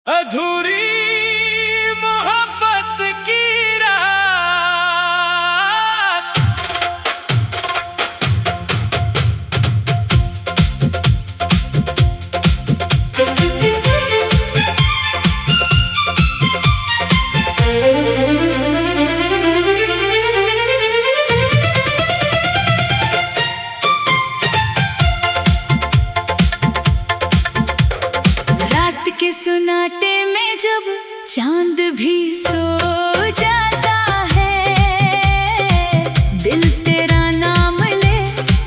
अधूरी मोहब्बत की रात। रात के सुनाटे में जब चांद भी सो जाता है, दिल तेरा नाम ले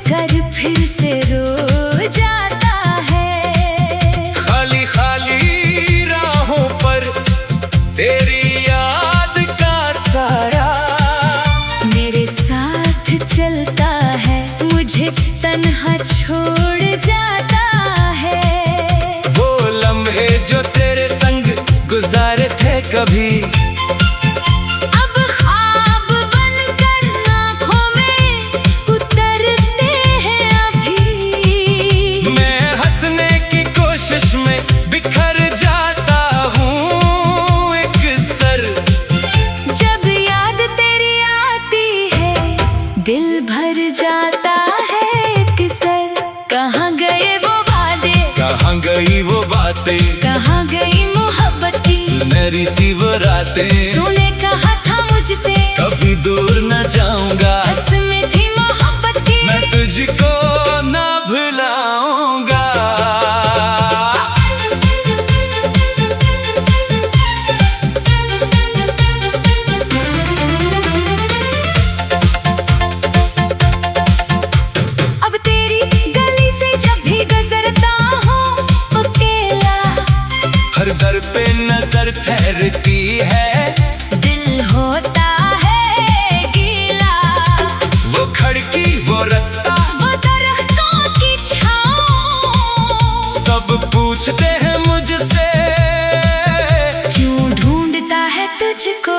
कर फिर से रो जाता है। खाली खाली राहों पर तेरी याद का साया मेरे साथ चलता है, मुझे तन्हा छोड़ जाता है। वो लम्हे जो तेरे संग गुजारे थे कभी, अब ख्वाब बनकर आँखों में उतरते हैं अभी। मैं हंसने की कोशिश में बिखर जाता हूँ एक सर। जब याद तेरी आती है दिल भर जाता है एक सर। कहाँ गए वो वादे, कहाँ गई वो बातें, कहाँ गई मोहब्बत की सुनहरी सी वो रातें। तूने कहा था मुझसे कभी दूर न जाऊंगा, कसमें थी मोहब्बत की। मैं तुझको ना भुलाऊंगा। अब तेरी गली से जब भी गुजरता हूँ अकेला, हर दर पे नजर ठहरती है, दिल होता है गीला। वो खिड़की वो रास्ता वो दरख्तों की छाँव, सब पूछते हैं मुझसे क्यों ढूंढता है तुझको।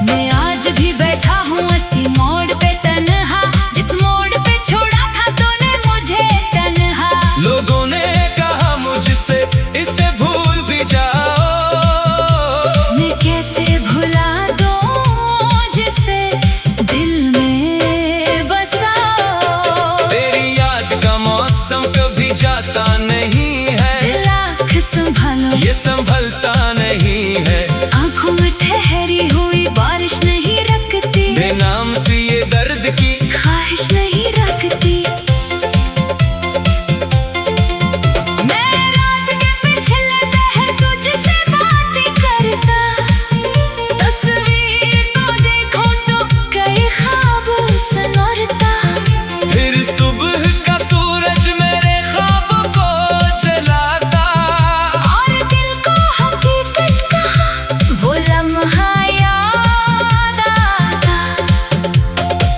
मैं आज भी बैठा हूँ उसी मोड़ पे तन्हा, जिस मोड़ पे छोड़ा था तूने मुझे तन्हा। लोगों ने कहा मुझसे इसे भूल भी जाओ, मैं कैसे भुला दूँ जिसे दिल में बसा। तेरी याद का मौसम कभी जाता नहीं है, लाख संभालो ये संभलता नहीं है। आँखों में ठहरी हुई बारिश नहीं रखती, बेनाम सी ये दर्द की ख्वाहिश नहीं रखती। मैं रात के पिछले पहर तुझसे बातें करता, तस्वीर तो देखूं तो कई ख्वाब संवरता। फिर सुबह का सूरज मेरे ख्वाब को जलाता, और दिल को हकीकत कहा वो लम्हा याद आता।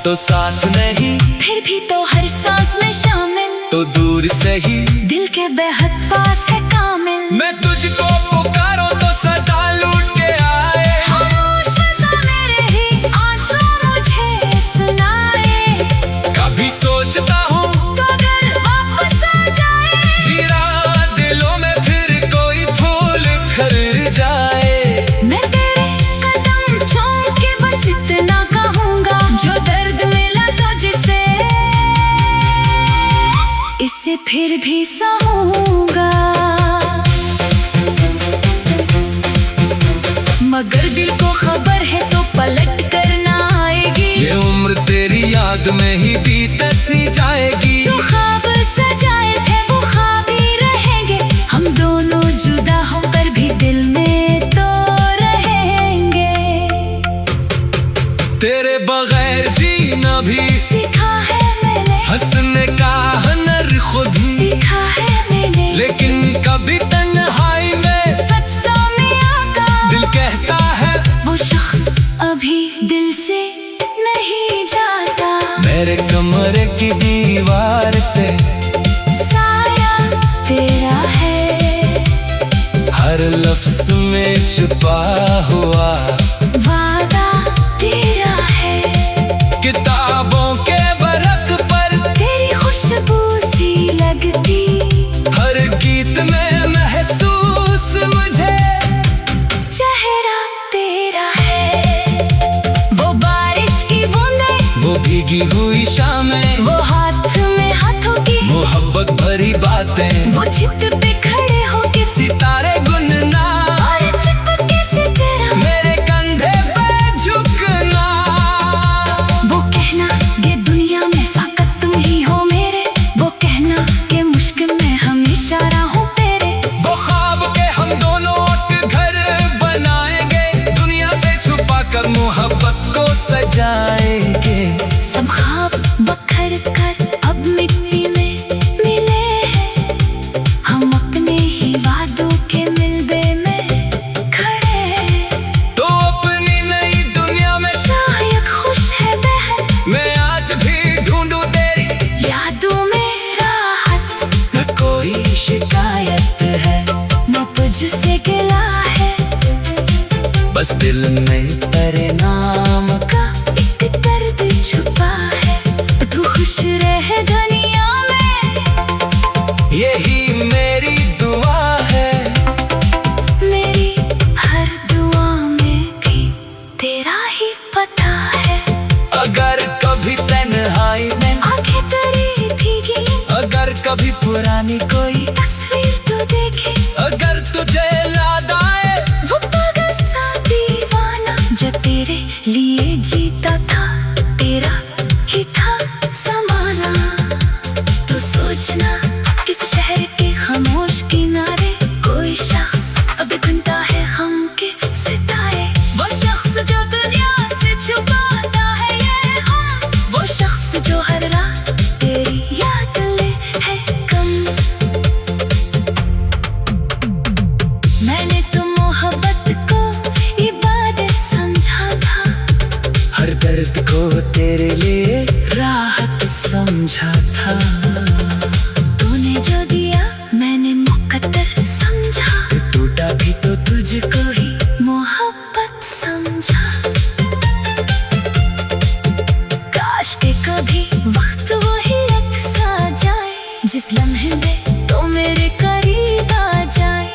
तो साथ नहीं फिर भी तो हर सांस में शामिल, तो दूर से ही दिल के बेहद पास है कामिल। मैं तुझको पुकारूं तो सदा लूट के आए, खामोश फज़ा मेरे ही आंसू मुझे सुनाए। कभी सोचता हूँ तो अगर वापस आ जाए, वीरान दिलों में फिर कोई फूल खिल जाए। मैं तेरे कदम चूम के बस इतना कहूँगा, जो दर्द मिला तुझसे इससे फिर भी सहूँगा। मगर दिल को खबर है तो पलट कर ना आएगी, ये उम्र तेरी याद में ही बीतती जाएगी। जो ख्वाब सजाए थे वो ख्वाब ही रहेंगे। हम दोनों जुदा होकर भी दिल में तो रहेंगे। तेरे बगैर जीना भी सीखा है मैंने, हंसने का हुनर खुद ही, सीखा है मैंने। लेकिन कभी तन्हाई में सच सामने आका, दिल कहता है वो शख्स अभी दिल से नहीं जाता। मेरे कमरे की दीवार पे साया तेरा है, हर लफ्ज में छुपा हुआ वादा तेरा है। किताबों के बरक पर तेरी खुशबू सी लगती, हर गीत में महसूस जुल्म में परिणाम का एक दर्द छुपा है, तू खुश रहे दुनिया में, यही मेरी दुआ है। मेरी हर दुआ में भी तेरा ही पता है। अगर कभी तन्हाई में आंखें तेरी भीगी, अगर कभी पुरानी कोई तस्वीर तो देखे, अगर तुझे याद आए वो पागल सा दीवाना जो तेरे लिए जीता था, तेरा ही था समाना। तो सोचना किस शहर के खामोश किनारे कोई शख्स अभी बुनता है गम के सितारे, वो शख्स जो दुनिया से छुपाता है ये गम, वो शख्स जो हर रात तेरी याद ले है कम। मैंने तो मोहब्बत को इबादत समझा था, हर दर्द को तेरे लिए राहत समझा था। तूने जो दिया मैंने मुकद्दर समझा, टूटा भी तो तुझको ही मोहब्बत समझा। काश के कभी वक्त वही एक सा जाए, जिस लम्हे में तो मेरे करीब आ जाए,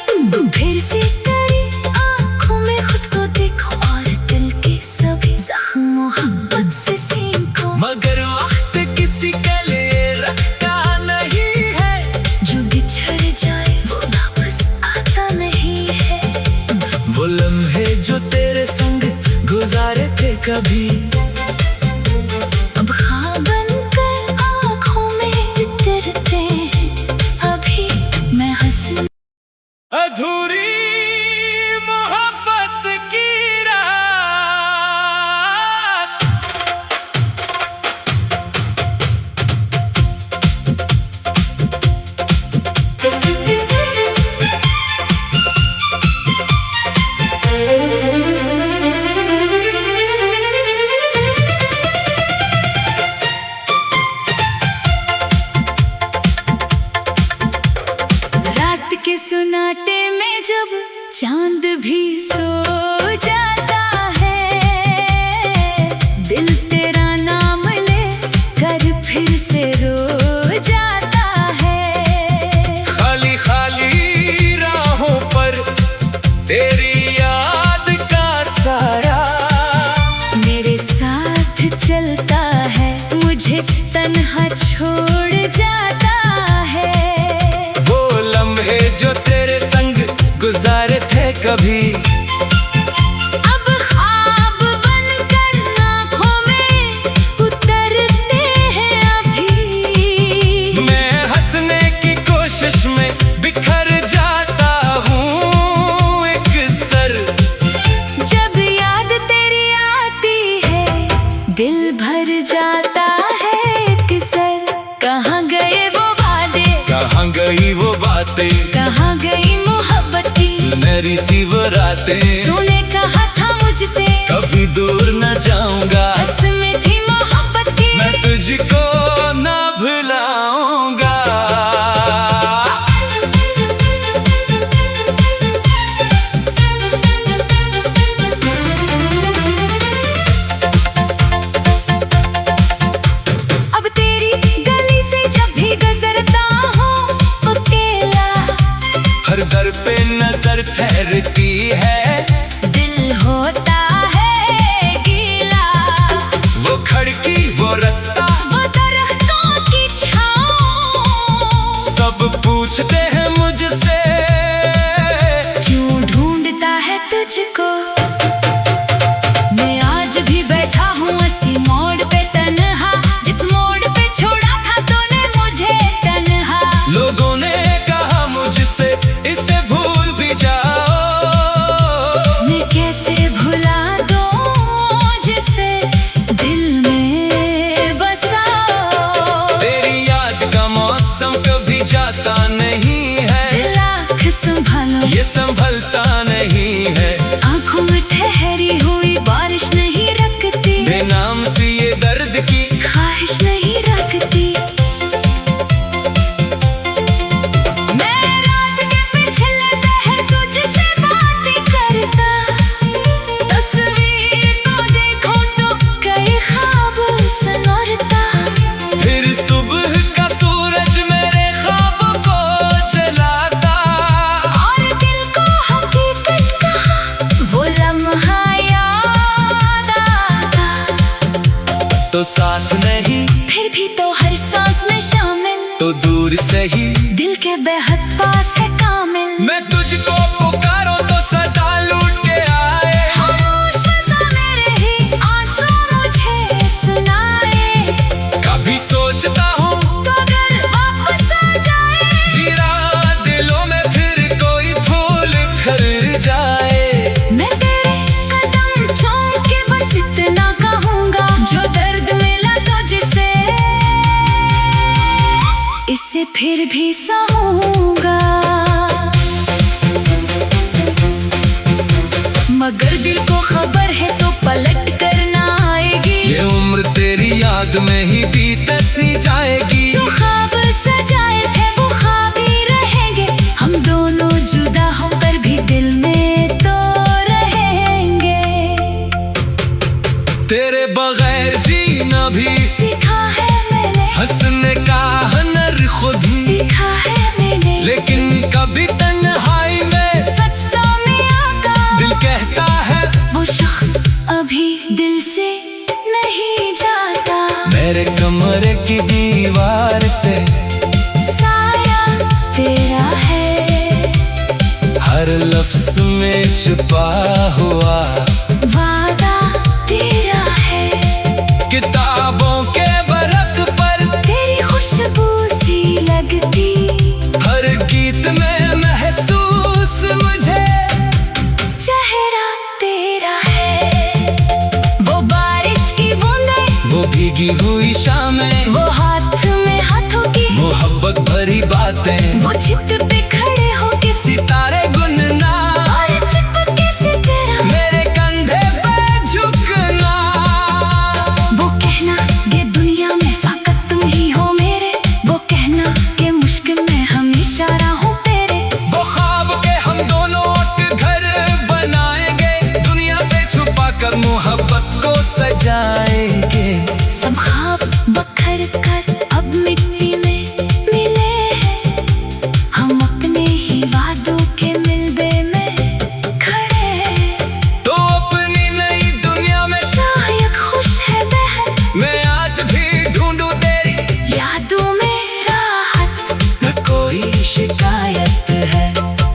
फिर से तेरी आंखों में खुद को देखो और दिल के सभी जख्म मोहब्बत से सीखो। मगर वक्त किसी के लिए रखता नहीं है, जो बिछड़ जाए वो वापस आता नहीं है, वो लम्हे जो तेरे संग गुजारे थे कभी अब ख्वाब बनकर आँखों में उतरते हैं। अभी मैं हंस अधूरी मोहब्बत की रात। रात के सुनाटे में जब चांद भी सो जाता है, दिल तेरा नाम ले कर फिर से रो जाता है। खाली खाली राहों पर तेरी याद का साया मेरे साथ चलता है, मुझे तन्हा छोड़ जाता है, वो लम्हे जो तेरे संग गुजारे थे कभी अब ख्वाब बनकर आँखों में उतरते हैं अभी। मैं हंसने की कोशिश में बिखर जाता हूँ एक सर। जब याद तेरी आती है दिल भर जाता है एक सर। कहाँ गए वो वादे, कहाँ गई वो बातें, कहाँ गई मोहब्बत की सुनहरी सी वो रातें। तूने कहा था मुझसे कभी दूर न जाऊंगा, कसमें थी मोहब्बत की, मैं तुझको न भुलाऊंगा। अब तेरी गली से जब भी गुजरता हूँ अकेला, हर दर पे नजर ठहरती है, दिल होता है गीला, वो खड़की वो रास्ता वो दरख्तों की छाँव, सब पूछते हैं मुझसे क्यों ढूंढता है तुझको। मैं आज भी बैठा हूँ उसी मोड़ पे तन्हा, जिस मोड़ पे छोड़ा था तूने मुझे तन्हा। लोगों ने कहा मुझसे इसे भूल भी जाओ, मैं कैसे भुला दूँ जिसे दिल में बस तो साथ नहीं, फिर भी तो हर सांस में शामिल, तो दूर से ही दिल के बेहद पास है कामिल। मैं तुझको पुकारूं तो सदा लूट के आए, खामोश फसाने रही आंसू मुझे सुनाए। कभी सोचता हूँ तो अगर वापस आ जाए, वीरान दिलों में फिर कोई फूल खिल जाए। मैं तेरे कदम चूम के बस इतना कहूँगा, जो दर्द मिला तुझसे इसे फिर भी सहूँगा। मगर दिल को खबर है तो पलट कर ना आएगी, ये उम्र तेरी याद में ही बीतती जाएगी। जो ख्वाब सजाए थे वो ख्वाब ही रहेंगे, हम दोनों जुदा होकर भी दिल में तो रहेंगे। तेरे बगैर जीना भी सीखा है मैंने, हंसने का हुनर खुद ही सीखा है मैंने, लेकिन कभी तन्हाई में सच सामने आका दिल कहता है वो शख्स अभी दिल से नहीं जाता। मेरे कमरे की दीवार पे साया तेरा है, हर लफ्ज में छुपा हुआ वादा तेरा है। किताबों के बरक पर तेरी खुशबू सी लगती, हर गीत में महसूस मुझे चेहरा तेरा है। वो बारिश की बूंदें, वो भीगी हुई शामें, वो हाथ में हाथों की मोहब्बत भरी बातें, वो छत पे खड़े होके सितारे गुनगुना और चिपके से तेरा मेरे कंधे पे झुकना। वो कहना ये दुनिया में फकत तुम ही हो मेरे, वो कहना कि मुश्किल में हमेशा रहूं तेरे। वो ख्वाब के हम दोनों एक घर बनाएंगे, दुनिया से छुपा कर मोहब्बत को सजाएंगे। सब ख्वाब बखर कर अब मिट्टी में मिले हैं, हम अपने ही वादों के मिलबे में खड़े हैं। तो अपनी नई दुनिया में शायद खुश है बहन, मैं आज भी ढूंढूं तेरी यादों में राहत। न कोई शिकायत है,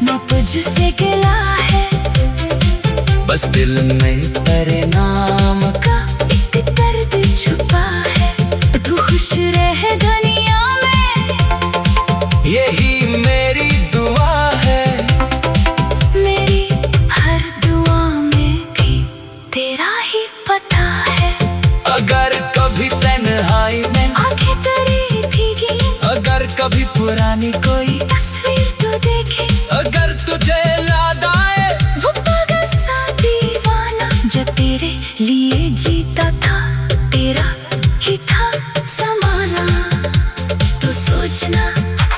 न तुझसे गिला है, बस दिल में तेरे नाम का एक दर्द छुपा है। तू खुश रहे दुनिया में, यही मेरी दुआ है। मेरी हर दुआ में भी तेरा ही पता है। अगर कभी तन्हाई में, आंखें तेरी भीगी, अगर कभी पुरानी कोई तस्वीर तू देखे, अगर तुझे याद आए वो पागल सा दीवाना जो तेरे लिए जीता था, तेरा ही था समाना। तो सोचना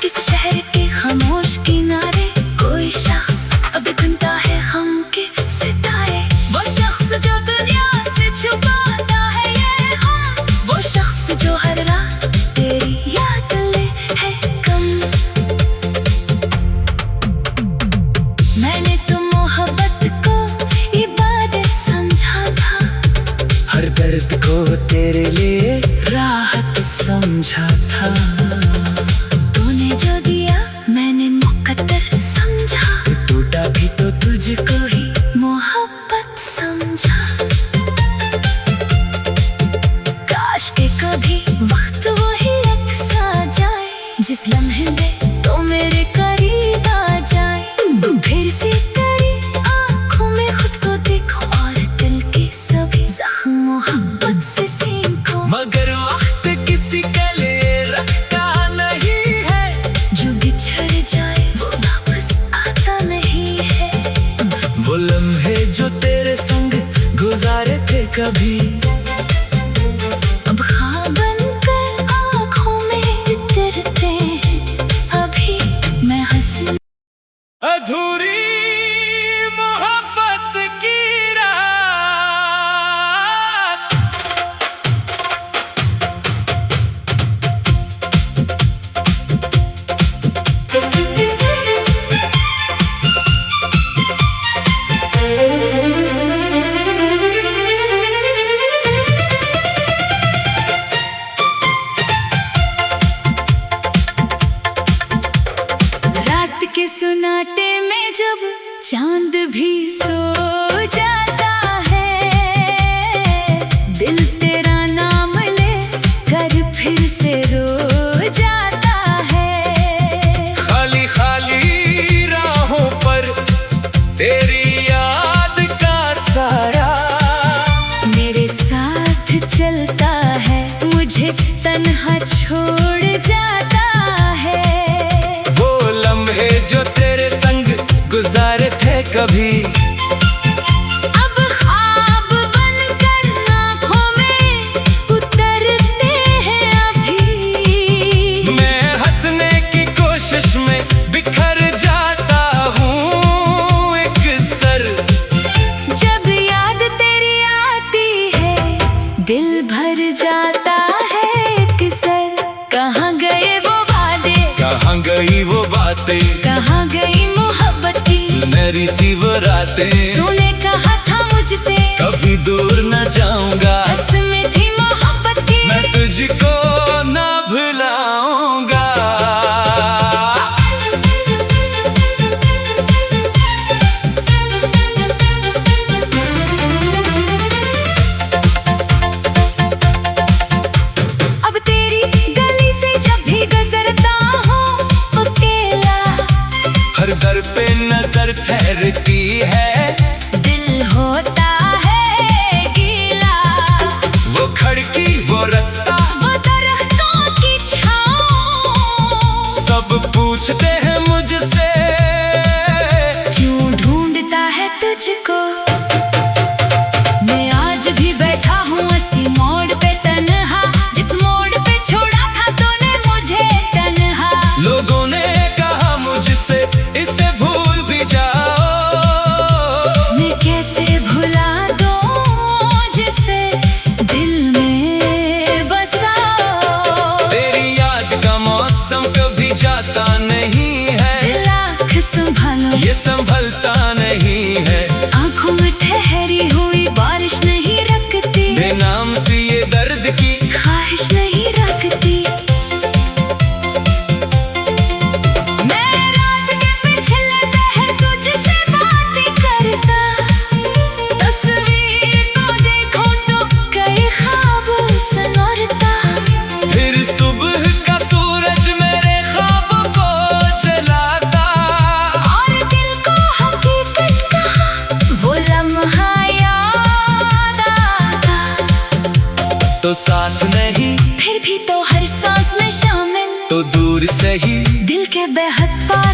किस शहर के खामोश किनारे कोई शख्स अब गुनता है गम के सितारे। वो शख्स जो दुनिया से छुपाता है ये हम, वो शख्स जो हर रात तेरी याद ले है कम। मैंने तो मोहब्बत को इबादत समझा था, हर दर्द को तेरे लिए राहत समझा था। तूने जो दिया मैंने मुकद्दर समझा, टूटा भी तो तुझको ही मोहब्बत समझा। काश के कभी वक्त वही एक सा जाए, जिस लम्हे में तो मेरे करीब आ जाए। फिर से तेरी आंखों में खुद को देखो और दिल के सभी जख्म मोहब्बत से सीखो। मगर वक्त किसी के लिए रखता नहीं है, जो बिछड़ जाए वो वापस आता नहीं है। वो लम्हे जो तेरे संग गुजारे थे कभी, अब ख्वाब बनकर आँखों में उतरते हैं, अभी मैं हंसी। अधूरी मोहब्बत की रात, जब चांद भी सो जाता है, दिल तेरा नाम ले कर फिर से रो जाता है। खाली खाली राहों पर तेरी याद का साया मेरे साथ चलता है, मुझे तन्हा छोड़ जाता है। वो लम्हे जो तेरे संग गुजारे थे कभी, अब ख्वाब बनकर आँखों में उतरते हैं अभी। मैं हंसने की कोशिश में बिखर जाता हूँ एक सर। जब याद तेरी आती है दिल भर जाता है एक सर। कहाँ गए वो वादे, कहाँ गई वो बातें, कहाँ गई मोहब्बत की सुनहरी सी वो रातें। तूने कहा था मुझसे कभी दूर न जाऊंगा, कसमें थी मोहब्बत की, मैं तुझको ना भुलाऊंगा। अब तेरी गली से जब भी गुजरता हूँ अकेला, हर दर पे नजर ठहरती है, दिल होता है गीला। वो खिड़की वो रास्ता वो दरख्तों की छाँव, सब पूछते हैं मुझसे क्यों ढूंढता है तुझको। मैं आज भी बैठा हूँ उसी मोड़ पे तन्हा, जिस मोड़ पे छोड़ा था तूने मुझे तन्हा। लोगों ने कहा मुझसे इसे भूल भी जाओ, मैं कैसे भुला दूँ जिसे दिल में बसा। तेरी याद का मौसम कभी जाता नहीं है, लाख संभालो ये संभलता नहीं है। आँखों में ठहरी हुई बारिश नहीं रखती, बेनाम सी ये दर्द की ख्वाहिश नहीं रखती। मैं रात के पिछले पहर तुझसे बातें करता, तस्वीर को देखूं तो कई ख्वाब संवरता। फिर सुबह का सूरज मेरे ख्वाबों को जलाता, और दिल को हकीकत का वो लम्हा याद आता। तो साथ नहीं फिर भी तो हर सांस में शामिल, तो दूर से ही दिल के बेहद पास